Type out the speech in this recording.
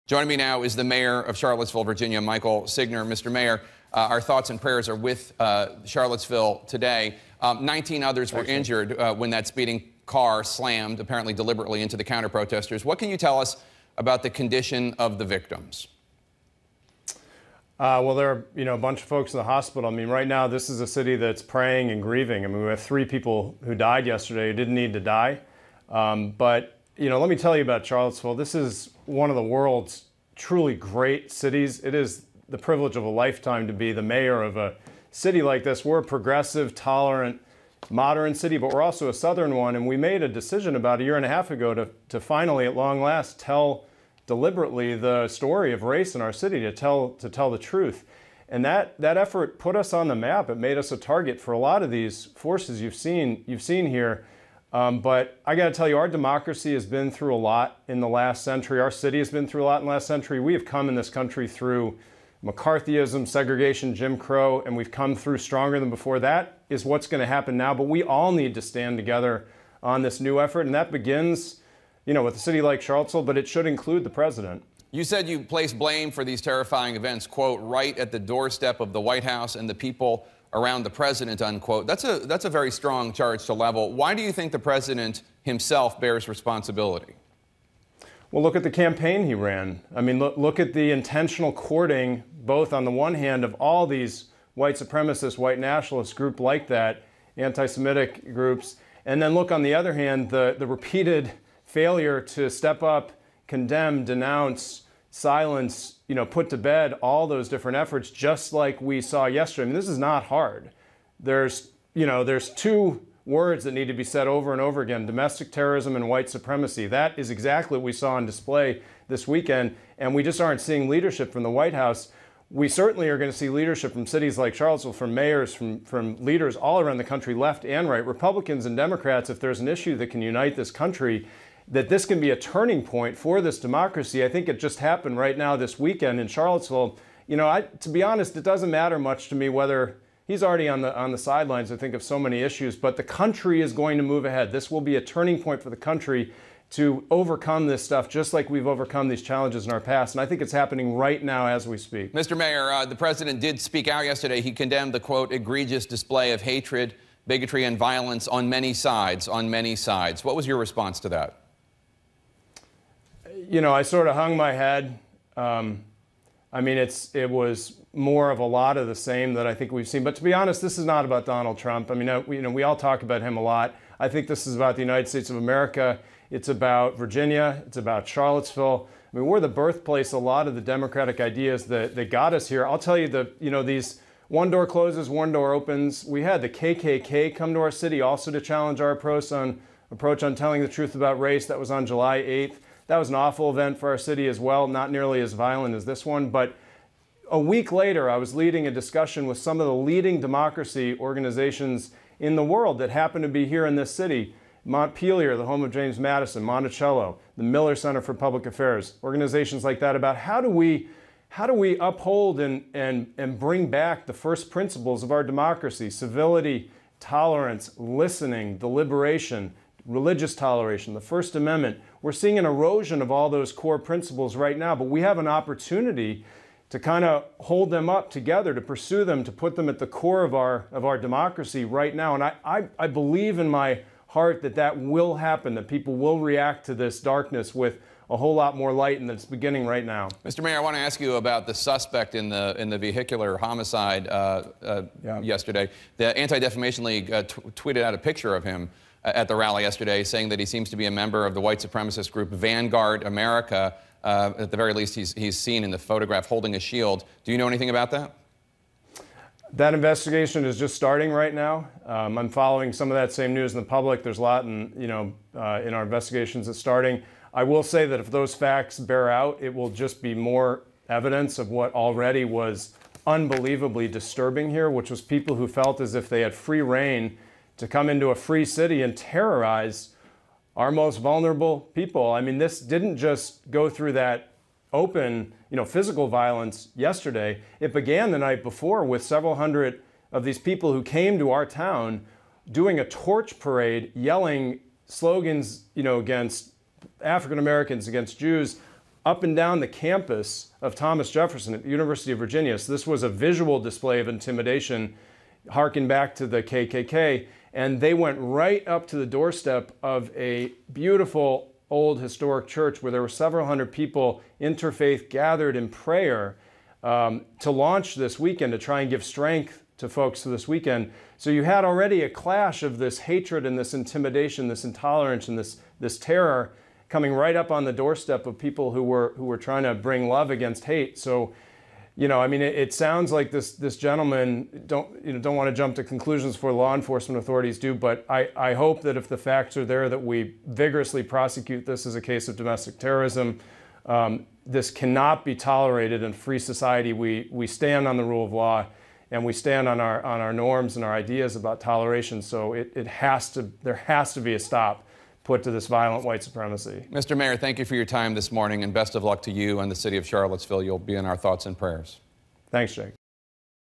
Joining me now is the mayor of Charlottesville, Virginia, Michael Signer. Mr. Mayor, our thoughts and prayers are with Charlottesville today. 19 others were injured when that speeding car slammed, apparently deliberately, into the counter-protesters. What can you tell us about the condition of the victims? Well, there are, a bunch of folks in the hospital. I mean, right now, this is a city that's praying and grieving. I mean, we have 3 people who died yesterday who didn't need to die. But let me tell you about Charlottesville. This is one of the world's truly great cities. It is the privilege of a lifetime to be the mayor of a city like this. We're a progressive, tolerant, modern city, but we're also a southern one. And we made a decision about a year and a half ago to finally, at long last, tell deliberately the story of race in our city, to tell the truth. And that effort put us on the map. It made us a target for a lot of these forces you've seen here. But I got to tell you, our democracy has been through a lot in the last century. Our city has been through a lot in the last century. We have come in this country through McCarthyism, segregation, Jim Crow, and we've come through stronger than before. That is what's going to happen now. But we all need to stand together on this new effort. And that begins, with a city like Charlottesville, but it should include the president. You said you place blame for these terrifying events, quote, right at the doorstep of the White House and the people around the president, unquote. That's a very strong charge to level. Why do you think the president himself bears responsibility? Well, look at the campaign he ran. I mean, look at the intentional courting, both on the one hand of all these white supremacist, white nationalist group like that, anti-Semitic groups, and then look on the other hand, the repeated failure to step up, condemn, denounce, silence, put to bed all those different efforts, just like we saw yesterday. I mean, this is not hard. There's 2 words that need to be said over and over again: domestic terrorism and white supremacy. That is exactly what we saw on display this weekend, and we just aren't seeing leadership from the White House. We certainly are going to see leadership from cities like Charlottesville, from mayors, from leaders all around the country, left and right, Republicans and Democrats. If there's an issue that can unite this country, that this can be a turning point for this democracy. I think it just happened right now this weekend in Charlottesville. To be honest, it doesn't matter much to me whether he's already on the sidelines, I think, of so many issues, but the country is going to move ahead. This will be a turning point for the country to overcome this stuff, just like we've overcome these challenges in our past. And I think it's happening right now as we speak. Mr. Mayor, the president did speak out yesterday. He condemned the, quote, egregious display of hatred, bigotry, and violence on many sides, What was your response to that? I sort of hung my head. I mean, it was more of a lot of the same that I think we've seen. But to be honest, this is not about Donald Trump. I mean, we all talk about him a lot. I think this is about the United States of America. It's about Virginia. It's about Charlottesville. I mean, we're the birthplace of a lot of the democratic ideas that got us here. I'll tell you these one door closes, one door opens. We had the KKK come to our city also to challenge our approach on telling the truth about race. That was on July 8th. That was an awful event for our city as well, not nearly as violent as this one. But a week later, I was leading a discussion with some of the leading democracy organizations in the world that happen to be here in this city. Montpelier, the home of James Madison, Monticello, the Miller Center for Public Affairs, organizations like that, about how do we uphold and bring back the first principles of our democracy: civility, tolerance, listening, deliberation, religious toleration, the First Amendment. We're seeing an erosion of all those core principles right now, but we have an opportunity to kind of hold them up together, to pursue them, to put them at the core of our democracy right now. And I believe in my heart that will happen, that people will react to this darkness with a whole lot more light, and that's beginning right now. Mr. Mayor, I want to ask you about the suspect in the vehicular homicide yesterday. The Anti-Defamation League tweeted out a picture of him at the rally yesterday, saying that he seems to be a member of the white supremacist group Vanguard America. At the very least, he's seen in the photograph holding a shield. Do you know anything about that? That investigation is just starting right now. I'm following some of that same news in the public. There's a lot in our investigations that's starting. I will say that if those facts bear out, it will just be more evidence of what already was unbelievably disturbing here, which was people who felt as if they had free rein to come into a free city and terrorize our most vulnerable people. I mean, this didn't just go through that open, physical violence yesterday. It began the night before with several hundred of these people who came to our town doing a torch parade, yelling slogans, against African Americans, against Jews, up and down the campus of Thomas Jefferson at the University of Virginia. So this was a visual display of intimidation, harking back to the KKK. And they went right up to the doorstep of a beautiful old historic church where there were several hundred people, interfaith, gathered in prayer to launch this weekend, to try and give strength to folks for this weekend. So you had already a clash of this hatred and this intimidation, this intolerance and this terror coming right up on the doorstep of people who were trying to bring love against hate. So, I mean, it sounds like this gentleman don't want to jump to conclusions before law enforcement authorities do, but I hope that if the facts are there, that we vigorously prosecute this as a case of domestic terrorism. This cannot be tolerated in a free society. We stand on the rule of law, and we stand on our norms and our ideas about toleration. So there has to be a stop put to this violent white supremacy. Mr. Mayor, thank you for your time this morning, and best of luck to you and the city of Charlottesville. You'll be in our thoughts and prayers. Thanks, Jake.